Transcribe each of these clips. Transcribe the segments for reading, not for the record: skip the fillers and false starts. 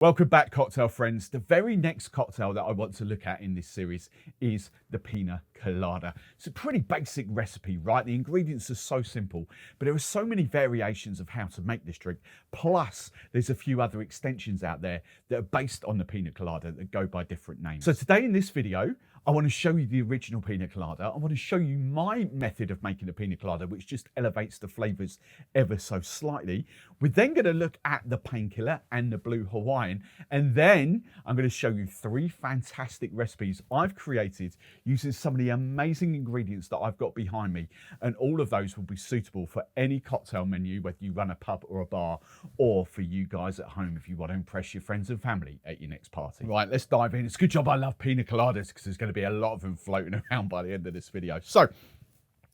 Welcome back, cocktail friends. The very next cocktail that I want to look at in this series is the Pina Colada. It's a pretty basic recipe, right? The ingredients are so simple, but there are so many variations of how to make this drink. Plus, there's a few other extensions out there that are based on the Pina Colada that go by different names. So today in this video, I want to show you the original Pina Colada. I want to show you my method of making a Pina Colada, which just elevates the flavours ever so slightly. We're then going to look at the Painkiller and the Blue Hawaiian, and then I'm going to show you 3 fantastic recipes I've created using some of the amazing ingredients that I've got behind me, and all of those will be suitable for any cocktail menu, whether you run a pub or a bar, or for you guys at home if you want to impress your friends and family at your next party. Right, let's dive in. It's a good job I love Pina Coladas because there's going to be a lot of them floating around by the end of this video. So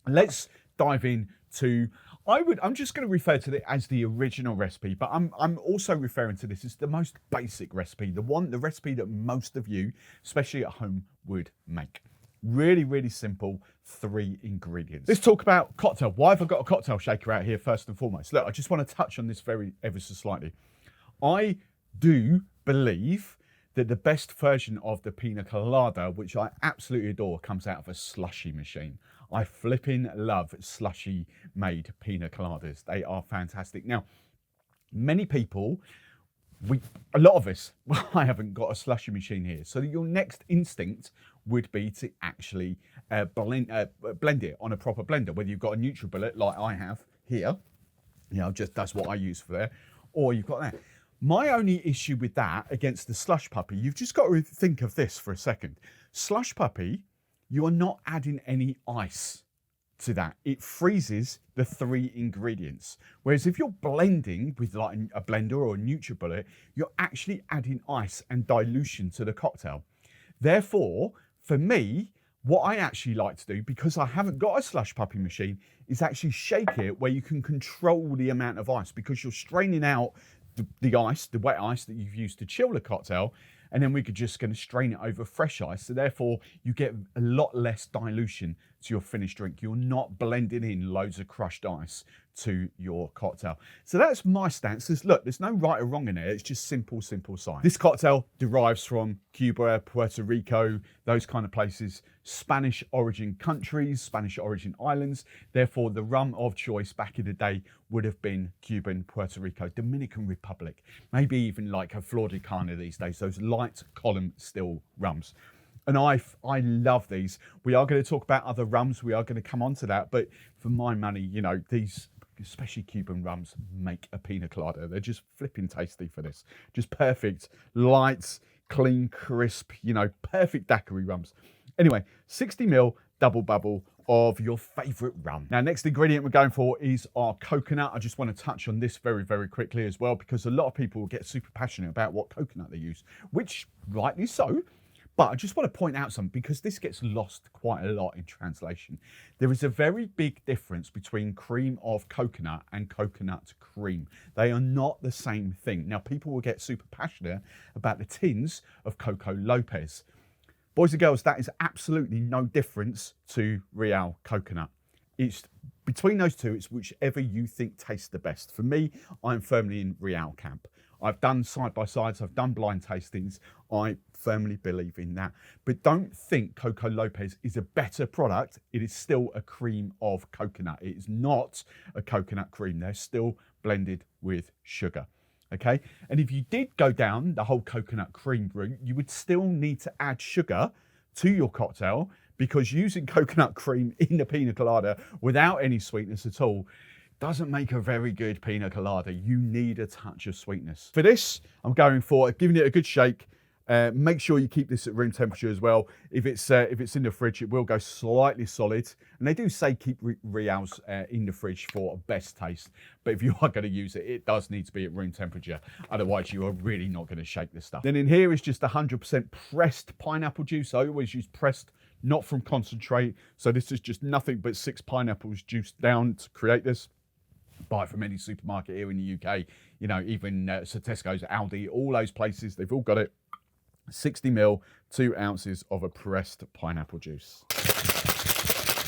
let's dive in to, I'm just going to refer to it as the original recipe, but I'm also referring to this as the most basic recipe, the recipe that most of you, especially at home, would make. Really, really simple, 3 ingredients. Let's talk about cocktail. Why have I got a cocktail shaker out here first and foremost? Look, I just want to touch on this ever so slightly. I do believe that the best version of the Pina Colada, which I absolutely adore, comes out of a slushy machine. I flipping love slushy made Pina Coladas. They are fantastic. Now, many people, a lot of us, I haven't got a slushy machine here. So your next instinct would be to actually blend it on a proper blender, whether you've got a NutriBullet like I have here, that's what I use for there, or you've got that. My only issue with that against the slush puppy, you've just got to think of this for a second. Slush puppy, you are not adding any ice to that. It freezes the 3 ingredients. Whereas if you're blending with like a blender or a NutriBullet, you're actually adding ice and dilution to the cocktail. Therefore, for me, what I actually like to do, because I haven't got a slush puppy machine, is actually shake it where you can control the amount of ice, because you're straining out the ice, the wet ice that you've used to chill the cocktail, and then we're just going to strain it over fresh ice. So therefore, you get a lot less dilution to your finished drink. You're not blending in loads of crushed ice to your cocktail. So that's my stance. There's no right or wrong in it. It's just simple science. This cocktail derives from Cuba, Puerto Rico, those kind of places, Spanish origin countries, Spanish origin islands. Therefore, the rum of choice back in the day would have been Cuban, Puerto Rico, Dominican Republic, maybe even like a Flor de Carne these days, those light column still rums. And I love these. We are going to talk about other rums. We are going to come on to that. But for my money, these, especially Cuban rums, make a Pina Colada. They're just flipping tasty for this. Just perfect, light, clean, crisp, perfect daiquiri rums. Anyway, 60 ml double bubble of your favourite rum. Now, next ingredient we're going for is our coconut. I just want to touch on this very, very quickly as well, because a lot of people get super passionate about what coconut they use, which rightly so. But I just want to point out something, because this gets lost quite a lot in translation. There is a very big difference between cream of coconut and coconut cream. They are not the same thing. Now, people will get super passionate about the tins of Coco Lopez. Boys and girls, that is absolutely no difference to Real coconut. It's between those two, it's whichever you think tastes the best. For me, I'm firmly in Real camp. I've done side-by-sides, I've done blind tastings. I firmly believe in that. But don't think Coco Lopez is a better product. It is still a cream of coconut. It is not a coconut cream. They're still blended with sugar. Okay? And if you did go down the whole coconut cream route, you would still need to add sugar to your cocktail, because using coconut cream in the Pina Colada without any sweetness at all doesn't make a very good Pina Colada. You need a touch of sweetness. For this, I'm going for giving it a good shake. Make sure you keep this at room temperature as well. If it's in the fridge, it will go slightly solid. And they do say keep Reals in the fridge for a best taste. But if you are going to use it, it does need to be at room temperature. Otherwise, you are really not going to shake this stuff. Then in here is just 100% pressed pineapple juice. I always use pressed, not from concentrate. So this is just nothing but 6 pineapples juiced down to create this. Buy it from any supermarket here in the UK, even so Tesco's, Aldi, all those places, they've all got it. 60 ml, 2 ounces of a pressed pineapple juice.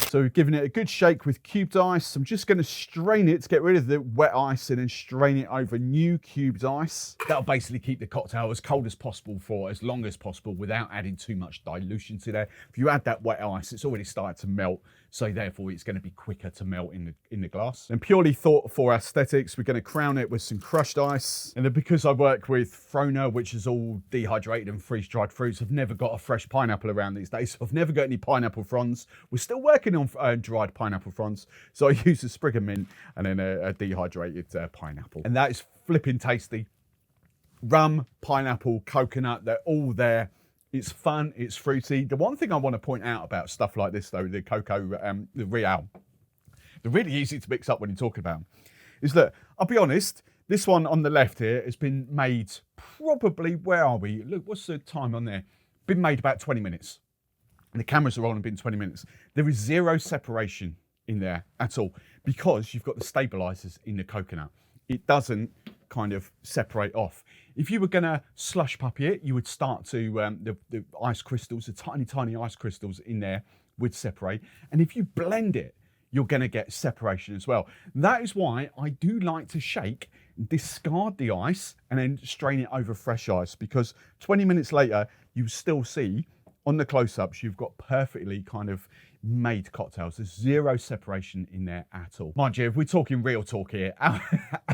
So we've given it a good shake with cubed ice. I'm just going to strain it to get rid of the wet ice and then strain it over new cubed ice. That'll basically keep the cocktail as cold as possible for as long as possible without adding too much dilution to there. If you add that wet ice, it's already started to melt, so therefore it's going to be quicker to melt in the glass. And purely thought for aesthetics, we're going to crown it with some crushed ice. And then because I work with Frona, which is all dehydrated and freeze-dried fruits, I've never got a fresh pineapple around these days. So I've never got any pineapple fronds. We're still working on dried pineapple fronds. So I use a sprig of mint and then a dehydrated pineapple. And that is flipping tasty. Rum, pineapple, coconut, they're all there. It's fun, it's fruity. The one thing I want to point out about stuff like this though, the cocoa, the Real, they're really easy to mix up when you're talking about them, is that, I'll be honest, this one on the left here has been made probably, where are we? Look, what's the time on there? Been made about 20 minutes. And the cameras are on and been 20 minutes. There is zero separation in there at all because you've got the stabilizers in the coconut. It doesn't kind of separate off. If you were going to slush puppy it, you would start to, the ice crystals, the tiny, tiny ice crystals in there would separate. And if you blend it, you're going to get separation as well. That is why I do like to shake, discard the ice, and then strain it over fresh ice, because 20 minutes later, you still see on the close-ups, you've got perfectly kind of made cocktails. There's zero separation in there at all. Mind you, if we're talking real talk here, how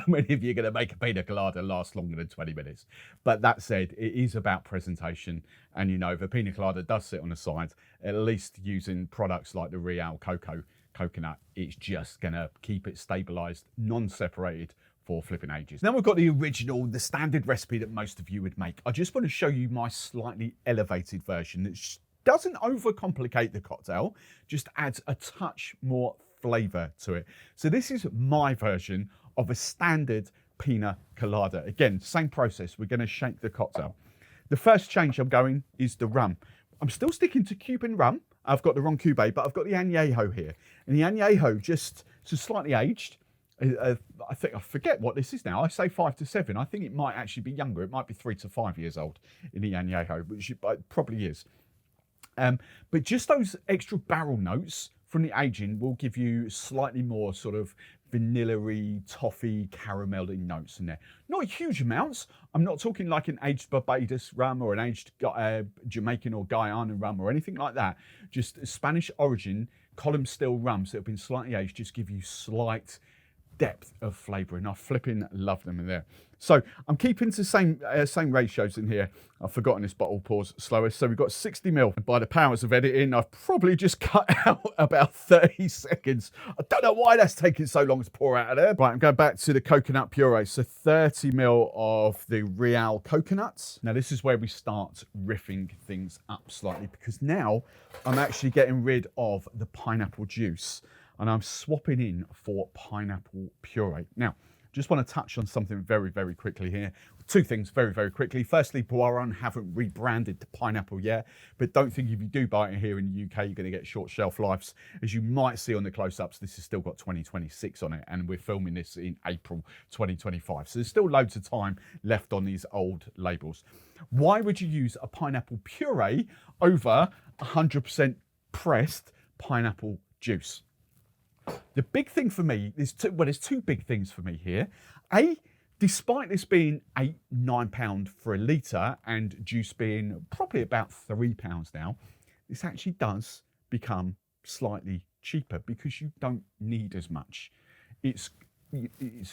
many of you are going to make a pina colada last longer than 20 minutes? But that said, it is about presentation. And you know, if a pina colada does sit on the side, at least using products like the Real coconut, it's just going to keep it stabilized, non-separated for flipping ages. Now we've got the original, the standard recipe that most of you would make. I just want to show you my slightly elevated version that doesn't overcomplicate the cocktail, just adds a touch more flavor to it. So this is my version of a standard pina colada. Again, same process. We're going to shake the cocktail. The first change I'm going is the rum. I'm still sticking to Cuban rum. I've got the Ron Cube, but I've got the Añejo here. And the Añejo just so slightly aged. I think I forget what this is now. I say 5 to 7. I think it might actually be younger. It might be 3 to 5 years old in the Añejo, which it probably is. But just those extra barrel notes from the aging will give you slightly more sort of vanilla-y, toffee, caramelly notes in there. Not huge amounts. I'm not talking like an aged Barbados rum or an aged Jamaican or Guyana rum or anything like that. Just Spanish origin, column still rums that have been slightly aged just give you slight depth of flavour, and I flipping love them in there. So I'm keeping to the same ratios in here. I've forgotten this bottle pours slower. So we've got 60 ml. By the powers of editing, I've probably just cut out about 30 seconds. I don't know why that's taking so long to pour out of there. Right, I'm going back to the coconut puree. So 30 ml of the Real coconuts. Now this is where we start riffing things up slightly, because now I'm actually getting rid of the pineapple juice and I'm swapping in for pineapple puree. Now, just want to touch on something very, very quickly here. Two things very, very quickly. Firstly, Barman haven't rebranded the pineapple yet, but don't think if you do buy it here in the UK, you're going to get short shelf lives. As you might see on the close-ups, this has still got 2026 on it, and we're filming this in April 2025. So there's still loads of time left on these old labels. Why would you use a pineapple puree over 100% pressed pineapple juice? The big thing for me, there's two big things for me here. A, despite this being £9 for a litre and juice being probably about £3 now, this actually does become slightly cheaper because you don't need as much. It's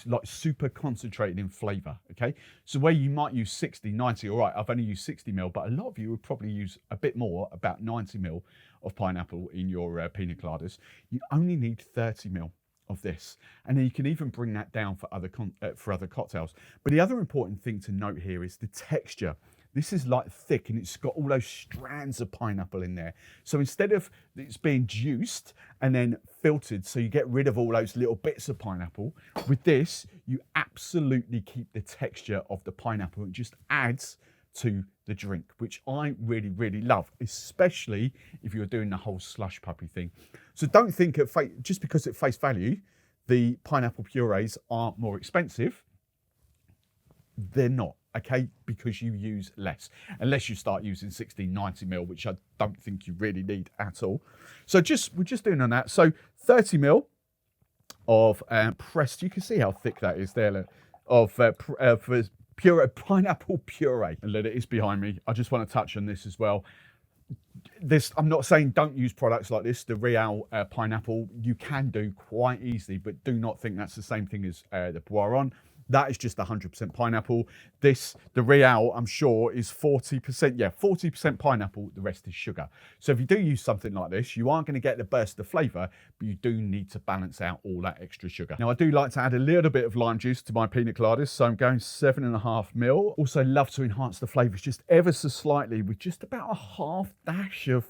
like super concentrated in flavour, okay? So where you might use 60, 90, all right, I've only used 60 ml, but a lot of you would probably use a bit more, about 90 ml of pineapple in your pina coladas. You only need 30 ml of this. And then you can even bring that down for other cocktails. But the other important thing to note here is the texture. This is like thick and it's got all those strands of pineapple in there. So instead of it's being juiced and then filtered, so you get rid of all those little bits of pineapple, with this, you absolutely keep the texture of the pineapple. It just adds to the drink, which I really, really love, especially if you're doing the whole slush puppy thing. So don't think just because at face value, the pineapple purees are more expensive. They're not. okay, because you use less, unless you start using 1690 ml, which I don't think you really need at all. So we're just doing on that. So 30 ml of pressed, you can see how thick that is there, look, of pure pineapple puree. And look, it is behind me. I just want to touch on this as well. I'm not saying don't use products like this, the Real pineapple. You can do quite easily, but do not think that's the same thing as the Boiron. That is just 100% pineapple. The Real, I'm sure, is 40%, yeah, 40% pineapple, the rest is sugar. So if you do use something like this, you aren't going to get the burst of flavour, but you do need to balance out all that extra sugar. Now, I do like to add a little bit of lime juice to my pina coladas, so I'm going 7.5 ml. Also love to enhance the flavours just ever so slightly with just about a half dash of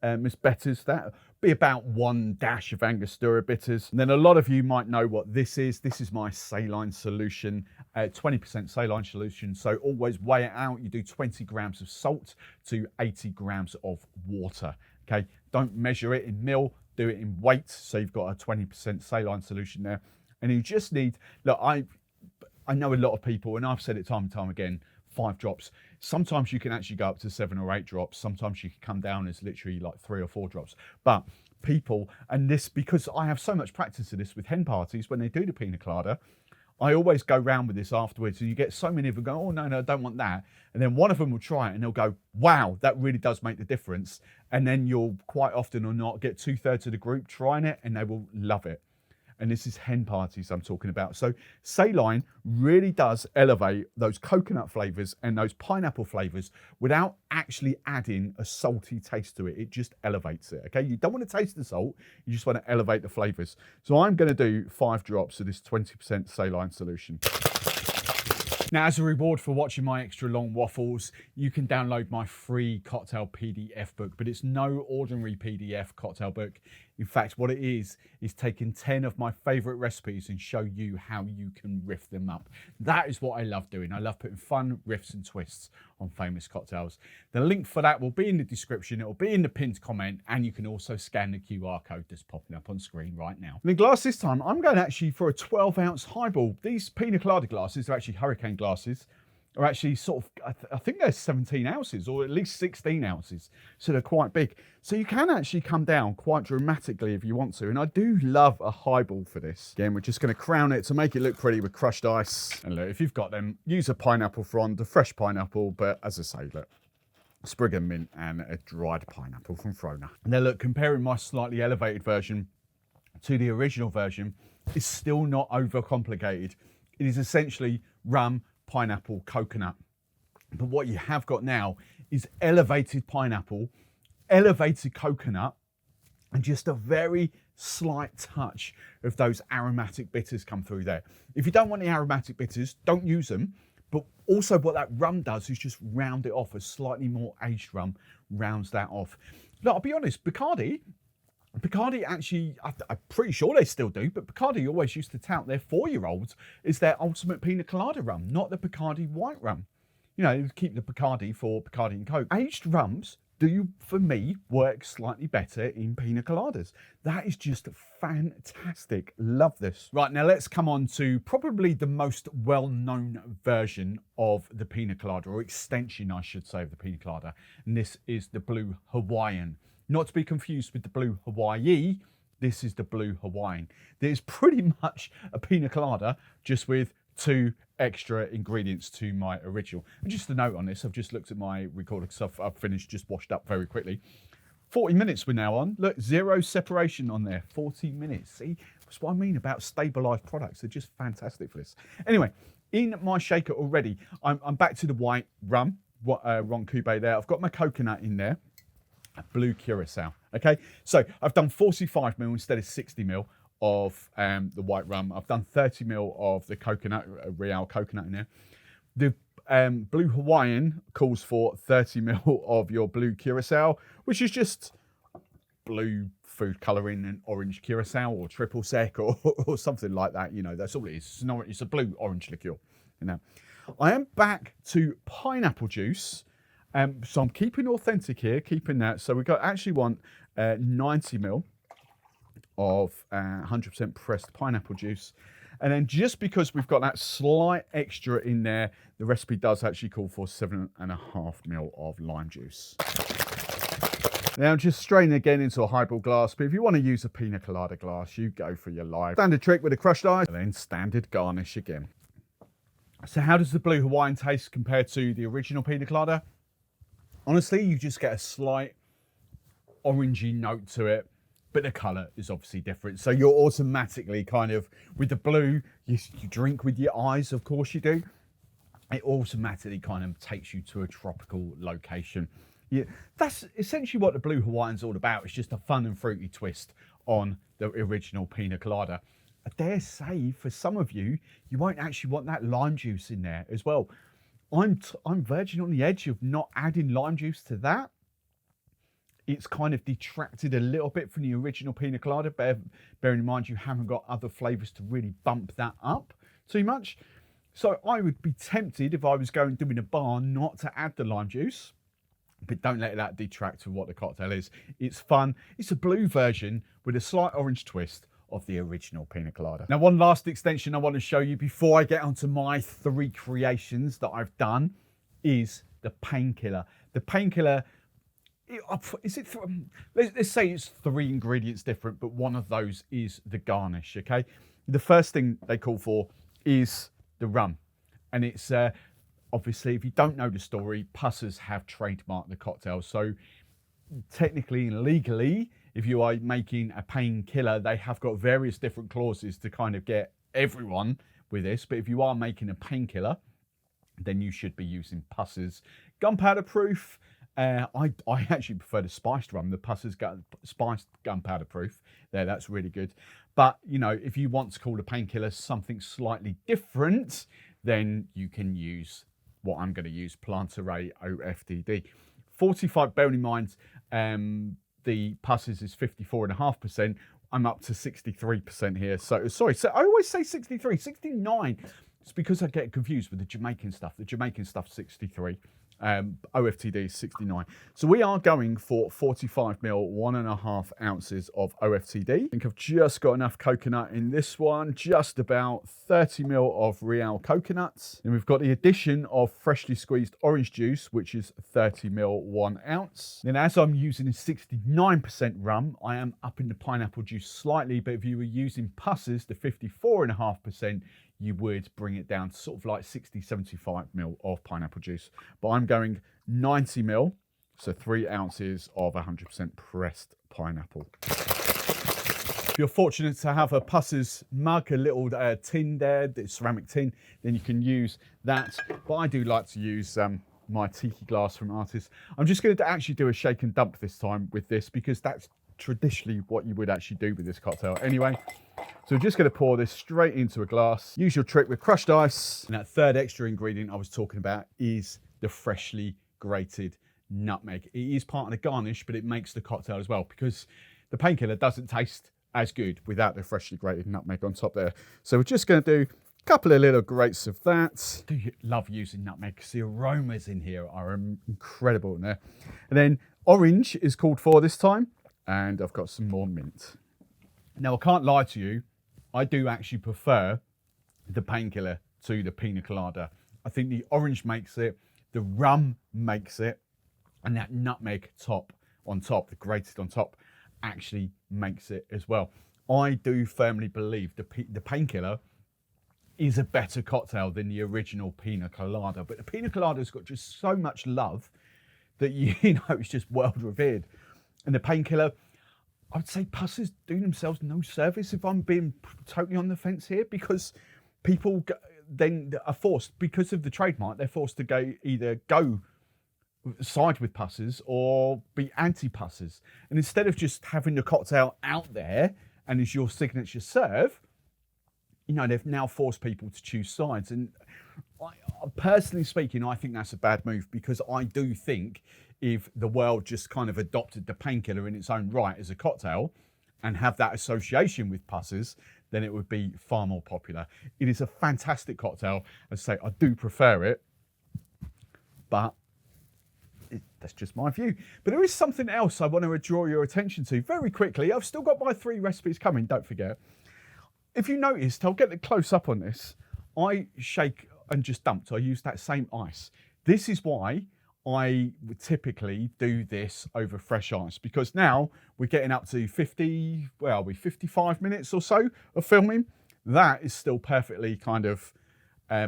Miss Better's. That be about 1 dash of Angostura bitters. And then a lot of you might know what this is. This is my saline solution, 20% saline solution. So always weigh it out. You do 20 grams of salt to 80 grams of water. Okay, don't measure it in mil, do it in weight. So you've got a 20% saline solution there. And you just need, look, I know a lot of people, and I've said it time and time again, 5 drops. Sometimes you can actually go up to 7 or 8 drops. Sometimes you can come down as literally like 3 or 4 drops. But people, and this, because I have so much practice of this with hen parties, when they do the pina colada, I always go round with this afterwards. And you get so many of them go, oh, no, I don't want that. And then one of them will try it and they'll go, wow, that really does make the difference. And then you'll quite often or not get 2/3 of the group trying it and they will love it. And this is hen parties I'm talking about. So saline really does elevate those coconut flavors and those pineapple flavors without actually adding a salty taste to it. It just elevates it, okay? You don't want to taste the salt, you just want to elevate the flavors. So I'm gonna do 5 drops of this 20% saline solution. Now, as a reward for watching my extra long waffles, you can download my free cocktail PDF book, but it's no ordinary PDF cocktail book. In fact, what it is taking 10 of my favorite recipes and show you how you can riff them up. That is what I love doing. I love putting fun riffs and twists on famous cocktails. The link for that will be in the description. It will be in the pinned comment, and you can also scan the QR code that's popping up on screen right now. And the glass this time, I'm going actually for a 12-ounce highball. These pina colada glasses are actually hurricane glasses. Are actually sort of, I think they're 17 ounces or at least 16 ounces. So they're quite big. So you can actually come down quite dramatically if you want to. And I do love a highball for this. Again, we're just going to crown it to make it look pretty with crushed ice. And look, if you've got them, use a pineapple frond, a fresh pineapple. But as I say, look, sprig of mint and a dried pineapple from Frona. And then look, comparing my slightly elevated version to the original version, is still not overcomplicated. It is essentially rum, pineapple, coconut. But what you have got now is elevated pineapple, elevated coconut, and just a very slight touch of those aromatic bitters come through there. If you don't want the aromatic bitters, don't use them. But also what that rum does is just round it off. A slightly more aged rum rounds that off. Look, I'll be honest, Bacardi actually, I'm pretty sure they still do, but Bacardi always used to tout their 4-year-olds as their ultimate pina colada rum, not the Bacardi white rum. You know, keep the Bacardi for Bacardi and Coke. Aged rums do, for me, work slightly better in pina coladas. That is just fantastic. Love this. Right, now let's come on to probably the most well-known version of the pina colada, or extension, I should say, of the pina colada. And this is the Blue Hawaiian. Not to be confused with the Blue Hawaii, this is the Blue Hawaiian. There's pretty much a pina colada, just with 2 extra ingredients to my original. And just a note on this, I've just looked at my recorder because I've finished, just washed up very quickly. 40 minutes we're now on. Look, 0 separation on there, 40 minutes. See, that's what I mean about stabilised products. They're just fantastic for this. Anyway, in my shaker already, I'm back to the white rum, Ron Cube there. I've got my coconut in there. Blue Curacao. Okay, so I've done 45 ml instead of 60 ml of the white rum. I've done 30 ml of the coconut, Real coconut in there. The Blue Hawaiian calls for 30 ml of your Blue Curacao, which is just blue food colouring and orange Curacao or triple sec or something like that. You know, that's all it is. It's a blue orange liqueur. You know, I am back to pineapple juice. So I'm keeping authentic here, keeping that. So we actually want 90 ml of 100% pressed pineapple juice. And then just because we've got that slight extra in there, the recipe does actually call for 7.5 ml of lime juice. Now just strain again into a highball glass, but if you want to use a Pina Colada glass, you go for your life. Standard trick with the crushed ice, and then standard garnish again. So how does the Blue Hawaiian taste compared to the original Pina Colada? Honestly, you just get a slight orangey note to it, but the colour is obviously different. So you're automatically kind of, with the blue, you drink with your eyes, of course you do. It automatically kind of takes you to a tropical location. Yeah, that's essentially what the Blue Hawaiian's all about. It's just a fun and fruity twist on the original Pina Colada. I dare say, for some of you, you won't actually want that lime juice in there as well. I'm verging on the edge of not adding lime juice to that. It's kind of detracted a little bit from the original Pina Colada. Bearing in mind you haven't got other flavours to really bump that up too much. So I would be tempted, if I was doing a bar, not to add the lime juice. But don't let that detract from what the cocktail is. It's fun. It's a blue version with a slight orange twist of the original Pina Colada. Now, one last extension I want to show you before I get onto my 3 creations that I've done is the Painkiller. The Painkiller, let's say it's 3 ingredients different, but one of those is the garnish, okay? The first thing they call for is the rum. And it's... obviously, if you don't know the story, Pussers have trademarked the cocktail. So technically and legally, if you are making a painkiller, they have got various different clauses to kind of get everyone with this. But if you are making a painkiller, then you should be using Pussers. Gunpowder proof. I actually prefer the spiced rum, the Pussers spiced gunpowder proof. There, that's really good. But, you know, if you want to call a painkiller something slightly different, then you can use what I'm going to use, Plantaray OFDD. 45, bearing in mind the Pussers is 54.5%. I'm up to 63% here. So, sorry, so I always say 63, 69. It's because I get confused with the Jamaican stuff. The Jamaican stuff, 63. OFTD is 69. So we are going for 45 ml, 1.5 ounces of OFTD. I think I've just got enough coconut in this one, just about 30 ml of real coconuts. And we've got the addition of freshly squeezed orange juice, which is 30 ml, 1 ounce. Then as I'm using a 69% rum, I am upping the pineapple juice slightly, but if you were using Pussers, the 54.5%, you would bring it down to sort of like 60, 75 ml of pineapple juice. But I'm going 90 ml, so 3 ounces of 100% pressed pineapple. If you're fortunate to have a Pussers mug, a little tin there, the ceramic tin, then you can use that. But I do like to use my tiki glass from Artist. I'm just going to actually do a shake and dump this time with this because that's traditionally what you would actually do with this cocktail anyway. So we're just going to pour this straight into a glass. Use your trick with crushed ice. And that third extra ingredient I was talking about is the freshly grated nutmeg. It is part of the garnish, but it makes the cocktail as well because the painkiller doesn't taste as good without the freshly grated nutmeg on top there. So we're just going to do a couple of little grates of that. I do love using nutmeg because the aromas in here are incredible in there. And then orange is called for this time. And I've got some more mint. Now, I can't lie to you. I do actually prefer the painkiller to the Pina Colada. I think the orange makes it, the rum makes it, and that nutmeg on top, the grated on top, actually makes it as well. I do firmly believe the painkiller is a better cocktail than the original Pina Colada. But the Pina Colada's got just so much love that, you know, it's just world revered. And the painkiller, I would say Pussers do themselves no service if I'm being totally on the fence here, because people then are forced, because of the trademark, they're forced to either go side with Pussers or be anti-Pussers. And instead of just having the cocktail out there and as your signature serve, you know, they've now forced people to choose sides. And personally speaking, I think that's a bad move, because I do think if the world just kind of adopted the painkiller in its own right as a cocktail and have that association with Pussers, then it would be far more popular. It is a fantastic cocktail. As I say, I do prefer it, but that's just my view. But there is something else I want to draw your attention to very quickly. I've still got my 3 recipes coming, don't forget. if you noticed, I'll get the close up on this. I shake and just dumped. I use that same ice. This is why I would typically do this over fresh ice, because now we're getting up to 55 minutes or so of filming. That is still perfectly kind of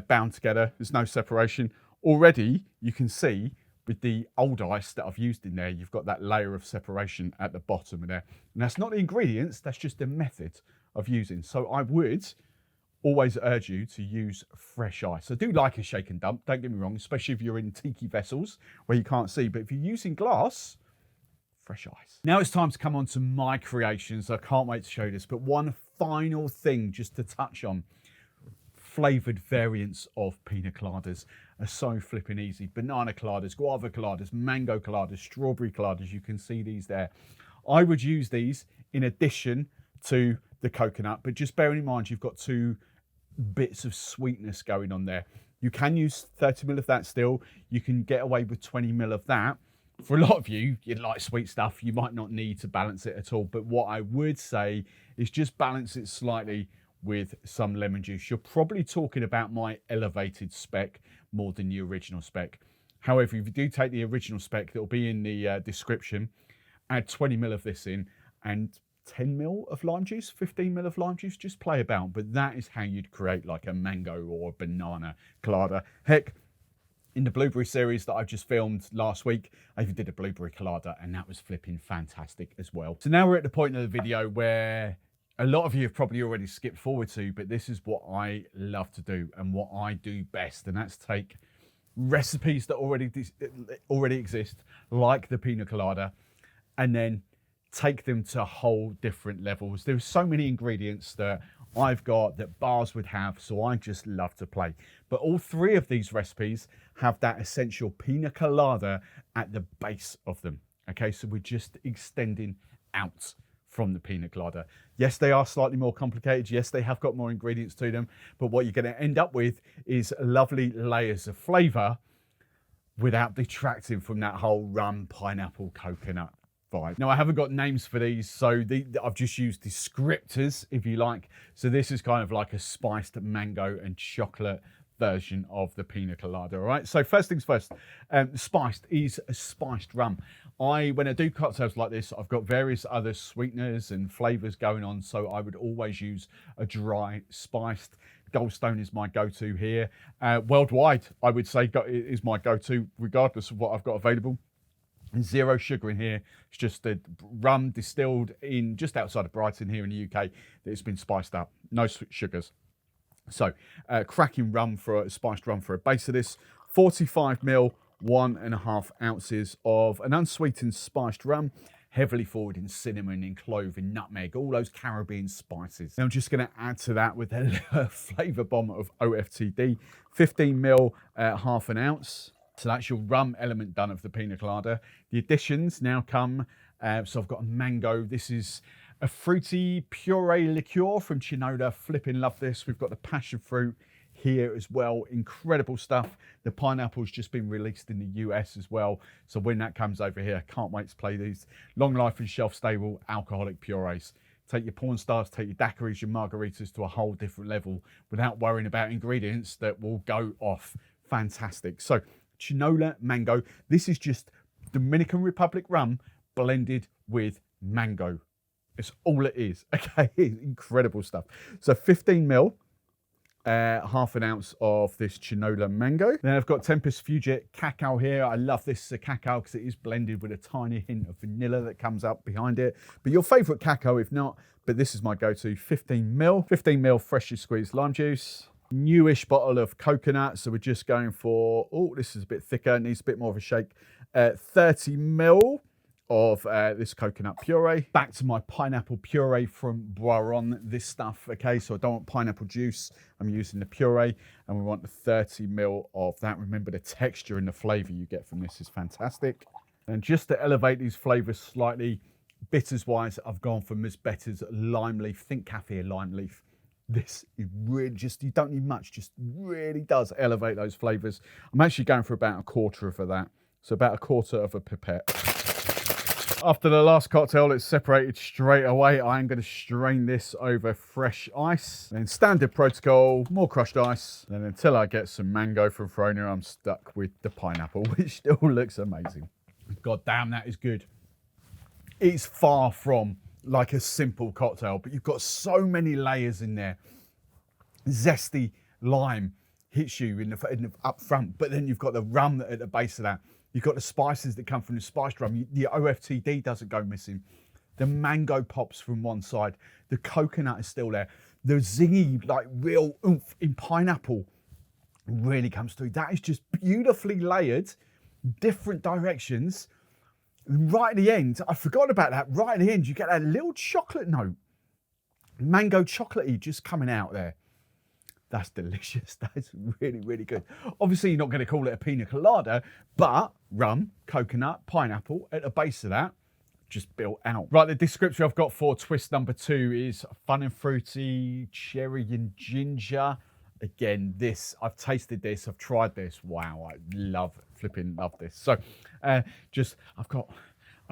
bound together. There's no separation. Already you can see with the old ice that I've used in there, you've got that layer of separation at the bottom of there. And that's not the ingredients, that's just the method of using. So I would always urge you to use fresh ice. I do like a shake and dump, don't get me wrong, especially if you're in tiki vessels where you can't see, but if you're using glass, fresh ice. Now it's time to come on to my creations. I can't wait to show you this, but one final thing just to touch on. Flavoured variants of pina coladas are so flipping easy. Banana coladas, guava coladas, mango coladas, strawberry coladas, you can see these there. I would use these in addition to the coconut, but just bearing in mind you've got 2 bits of sweetness going on there. You can use 30 ml of that still. You can get away with 20 ml of that. For a lot of you, you like sweet stuff, you might not need to balance it at all, but what I would say is just balance it slightly with some lemon juice. You're probably talking about my elevated spec more than the original spec. However, if you do take the original spec that will be in the description, add 20 ml of this in and 10 ml of lime juice, 15 ml of lime juice, just play about. But that is how you'd create like a mango or a banana colada. Heck, in the blueberry series that I've just filmed last week, I even did a blueberry colada and that was flipping fantastic as well. So now we're at the point of the video where a lot of you have probably already skipped forward to, but this is what I love to do and what I do best, and that's take recipes that already exist, like the pina colada, and then take them to whole different levels. There's so many ingredients that I've got that bars would have, so I just love to play. But all 3 of these recipes have that essential pina colada at the base of them. Okay, so we're just extending out from the pina colada. Yes, they are slightly more complicated. Yes, they have got more ingredients to them, but what you're going to end up with is lovely layers of flavour without detracting from that whole rum, pineapple, coconut vibe. Now, I haven't got names for these, so I've just used descriptors, if you like. So this is kind of like a spiced mango and chocolate version of the pina colada. All right, so first things first, spiced is a spiced rum. When I do cocktails like this, I've got various other sweeteners and flavors going on, so I would always use a dry spiced. Goldstone is my go-to here. Worldwide, I would say is my go-to, regardless of what I've got available. And 0 sugar in here. It's just a rum distilled in just outside of Brighton here in the UK that it's been spiced up. No sugars. So cracking rum for a spiced rum for a base of this. 45 ml, 1.5 ounces of an unsweetened spiced rum, heavily forward in cinnamon, in clove, in nutmeg, all those Caribbean spices. Now I'm just going to add to that with a flavour bomb of OFTD, 15 ml, half an ounce. So that's your rum element done of the pina colada. The additions now come, so I've got a mango. This is a fruity puree liqueur from Chinola. Flipping love this. We've got the passion fruit here as well. Incredible stuff. The pineapple's just been released in the US as well. So when that comes over here, can't wait to play these. Long life and shelf stable alcoholic purees. Take your porn stars, take your daiquiris, your margaritas to a whole different level without worrying about ingredients that will go off. Fantastic. So Chinola mango. This is just Dominican Republic rum blended with mango. It's all it is. Okay, incredible stuff. So 15 ml, half an ounce of this Chinola mango. Then I've got Tempest Fuji cacao here. I love this cacao because it is blended with a tiny hint of vanilla that comes up behind it. But your favourite cacao, if not, but this is my go-to, 15 ml. 15 ml freshly squeezed lime juice. Newish bottle of coconut, so we're just going for, oh, this is a bit thicker, needs a bit more of a shake. 30 ml of this coconut puree. Back to my pineapple puree from Barman, this stuff, okay? So I don't want pineapple juice, I'm using the puree, and we want the 30 ml of that. Remember, the texture and the flavour you get from this is fantastic. And just to elevate these flavours slightly, bitters-wise, I've gone for Miss Better's lime leaf. Think cafe lime leaf. This is really just, you don't need much, just really does elevate those flavours. I'm actually going for about a quarter of that. So about a quarter of a pipette. After the last cocktail, it's separated straight away. I am going to strain this over fresh ice. Then standard protocol, more crushed ice. Then until I get some mango from Frona, I'm stuck with the pineapple, which still looks amazing. God damn, that is good. It's far from like a simple cocktail, but you've got so many layers in there. Zesty lime hits you in the up front, but then you've got the rum at the base of that. You've got the spices that come from the spiced rum. The OFTD doesn't go missing. The mango pops from one side. The coconut is still there. The zingy, like real oomph in pineapple really comes through. That is just beautifully layered, different directions. Right at the end, I forgot about that. Right at the end, you get that little chocolate note. Mango chocolatey just coming out there. That's delicious. That's really, really good. Obviously, you're not going to call it a pina colada, but rum, coconut, pineapple at the base of that, just built out. Right, the description I've got for twist number 2 is fun and fruity, cherry and ginger. Again, I've tasted this, I've tried this. Wow, I flipping love this. So,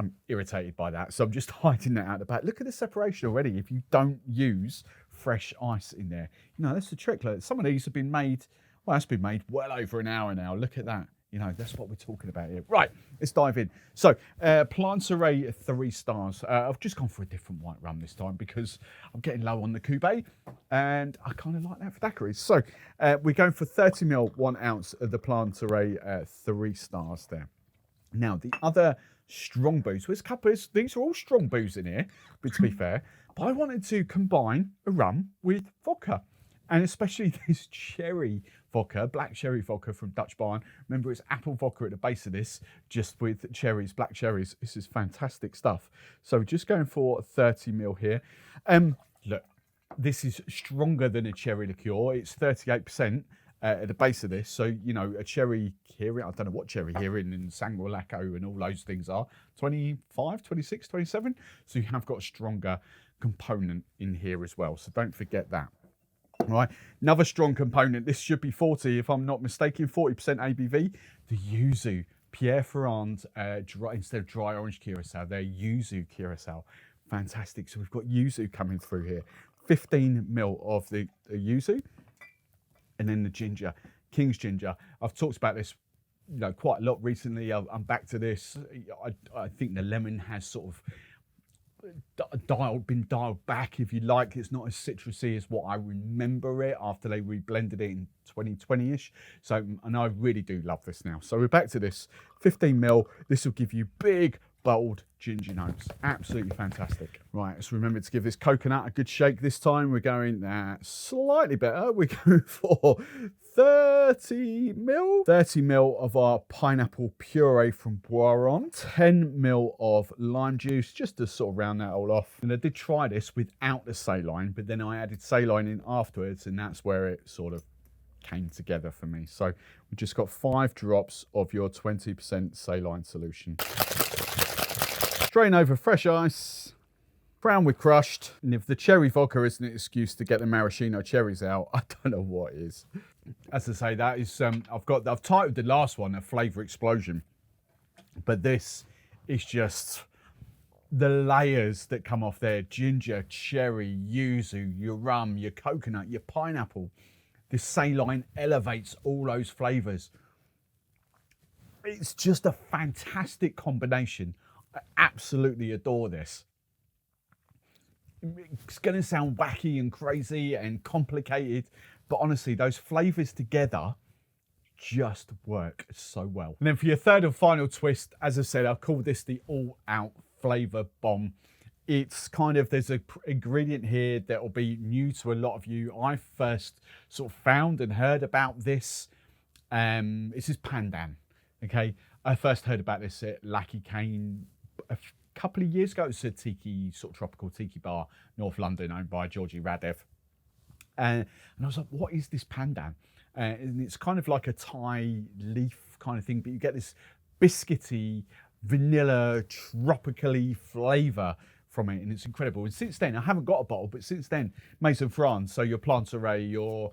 I'm irritated by that. So I'm just hiding that out the back. Look at the separation already. If you don't use fresh ice in there, that's the trick. Some of these have been made, that's been made well over an hour now. Look at that. That's what we're talking about here. Right, let's dive in. So, Plantaray 3 stars. I've just gone for a different white rum this time because I'm getting low on the Cubé and I kind of like that for daiquiris. So, we're going for 30ml, 1 ounce of the Plantaray 3 stars there. Now, the other strong booze, there's a couple of, these are all strong booze in here, but to be fair, but I wanted to combine a rum with vodka, and especially this cherry vodka, black cherry vodka from Dutch Barman. Remember, it's apple vodka at the base of this, just with cherries, black cherries. This is fantastic stuff. So just going for 30ml here. Look, this is stronger than a cherry liqueur. It's 38%. At the base of this, so a cherry hearing, I don't know what cherry hearing and Sangro Lacco and all those things are, 25, 26, 27, so you have got a stronger component in here as well, so don't forget that. All right, another strong component, this should be 40 if I'm not mistaken, 40% ABV, the yuzu Pierre Ferrand instead of dry orange curacao, they're yuzu curacao, fantastic. So we've got yuzu coming through here, 15ml of the yuzu. And then the ginger, King's ginger. I've talked about this, quite a lot recently. I'm back to this. I think the lemon has sort of been dialed back, if you like. It's not as citrusy as what I remember it after they reblended it in 2020-ish. So, and I really do love this now. So we're back to this, 15ml. This will give you big, bold ginger notes. Absolutely fantastic. Right, let's remember to give this coconut a good shake this time. We're going slightly better. We're going for 30ml of our pineapple puree from Boiron, 10ml of lime juice, just to sort of round that all off. And I did try this without the saline, but then I added saline in afterwards, and that's where it sort of came together for me. So we just got 5 drops of your 20% saline solution. Strain over fresh ice, brown with crushed. And if the cherry vodka isn't an excuse to get the maraschino cherries out, I don't know what is. As I say, that is, I've titled the last one a flavour explosion, but this is just the layers that come off there: ginger, cherry, yuzu, your rum, your coconut, your pineapple. This saline elevates all those flavours. It's just a fantastic combination. I absolutely adore this. It's going to sound wacky and crazy and complicated, but honestly, those flavours together just work so well. And then for your third and final twist, as I said, I've called this the all-out flavour bomb. It's kind of, there's an ingredient here that will be new to a lot of you. I first sort of found and heard about this. This is pandan, okay? I first heard about this at Lackey Cane a couple of years ago. It's a tiki, sort of tropical tiki bar, North London, owned by Georgie Radev. And I was like, what is this pandan? And it's kind of like a Thai leaf kind of thing, but you get this biscuity, vanilla, tropically flavour from it, and it's incredible. And since then, I haven't got a bottle, but since then, Maison France, so your Plantaray, your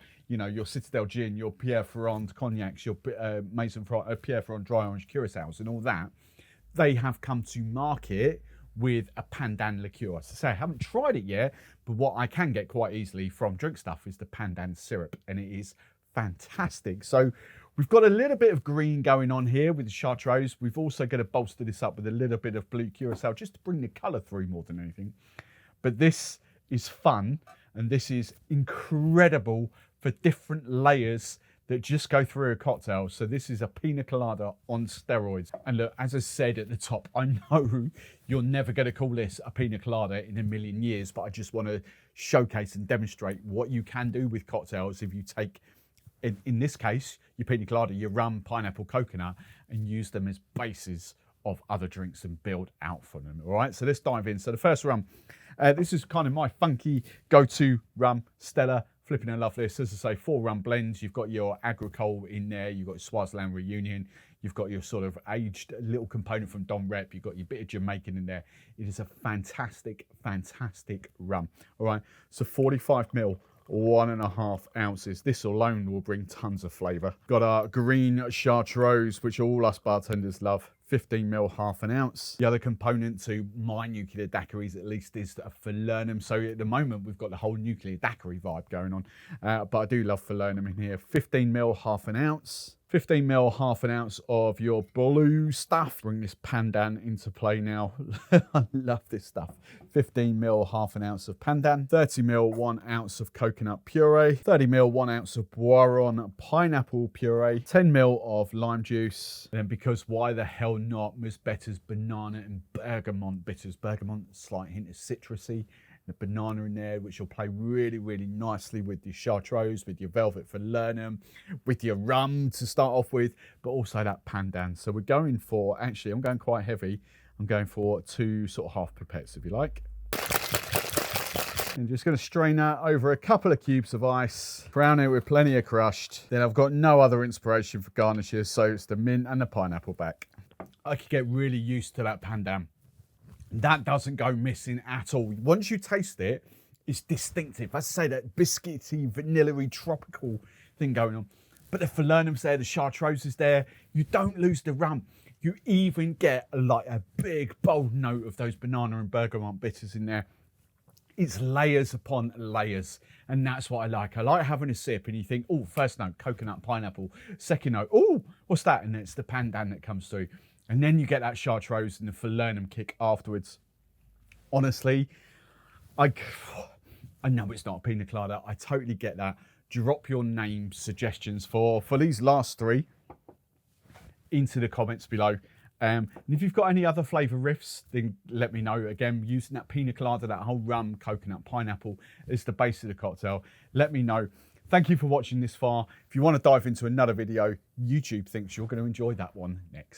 Citadel Gin, your Pierre Ferrand cognacs, your Maison France, Pierre Ferrand dry orange curaçaos, and all that, they have come to market with a pandan liqueur. As I say, I haven't tried it yet, but what I can get quite easily from Drink Stuff is the pandan syrup, and it is fantastic. So we've got a little bit of green going on here with the chartreuse. We've also got to bolster this up with a little bit of blue curacao just to bring the colour through more than anything. But this is fun, and this is incredible for different layers that just go through a cocktail. So this is a Pina Colada on steroids. And look, as I said at the top, I know you're never going to call this a Pina Colada in a million years, but I just want to showcase and demonstrate what you can do with cocktails if you take, in this case, your Pina Colada, your rum, pineapple, coconut, and use them as bases of other drinks and build out from them. All right, so let's dive in. So the first rum, this is kind of my funky go-to rum, Stella. Flipping and love this. As I say, 4 rum blends. You've got your agricole in there. You've got Swaziland Reunion. You've got your sort of aged little component from Don Rep. You've got your bit of Jamaican in there. It is a fantastic, fantastic rum. All right, so 45 ml, 1.5 ounces. This alone will bring tons of flavour. Got our green chartreuse, which all us bartenders love. 15 ml, half an ounce. The other component to my nuclear daiquiris at least is a Falernum. So at the moment we've got the whole nuclear daiquiri vibe going on, but I do love Falernum in here. 15 ml, half an ounce. 15 ml, half an ounce of your blue stuff. Bring this pandan into play now. I love this stuff. 15 ml, half an ounce of pandan. 30 ml, 1 ounce of coconut puree. 30 ml, 1 ounce of Boiron pineapple puree. 10 ml of lime juice. And then, because why the hell not, Ms. Better's banana and bergamot bitters. Bergamot, slight hint of citrusy. The banana in there, which will play really, really nicely with your chartreuse, with your velvet Falernum, with your rum to start off with, but also that pandan. So we're going for, actually, I'm going quite heavy. I'm going for 2 sort of half pipettes, if you like. I'm just going to strain that over a couple of cubes of ice, brown it with plenty of crushed. Then I've got no other inspiration for garnishes, so it's the mint and the pineapple back. I could get really used to that pandan. That doesn't go missing at all. Once you taste it, it's distinctive. As I say, that biscuity, vanilla-y, tropical thing going on. But the Falernum's there, the chartreuse is there. You don't lose the rum. You even get like a big, bold note of those banana and bergamot bitters in there. It's layers upon layers, and that's what I like. I like having a sip and you think, oh, first note, coconut, pineapple. Second note, oh, what's that? And it's the pandan that comes through. And then you get that chartreuse and the Falernum kick afterwards. Honestly, I know it's not a Pina Colada. I totally get that. Drop your name suggestions for these last 3 into the comments below. And if you've got any other flavour riffs, then let me know. Again, using that Pina Colada, that whole rum, coconut, pineapple as the base of the cocktail. Let me know. Thank you for watching this far. If you want to dive into another video, YouTube thinks you're going to enjoy that one next.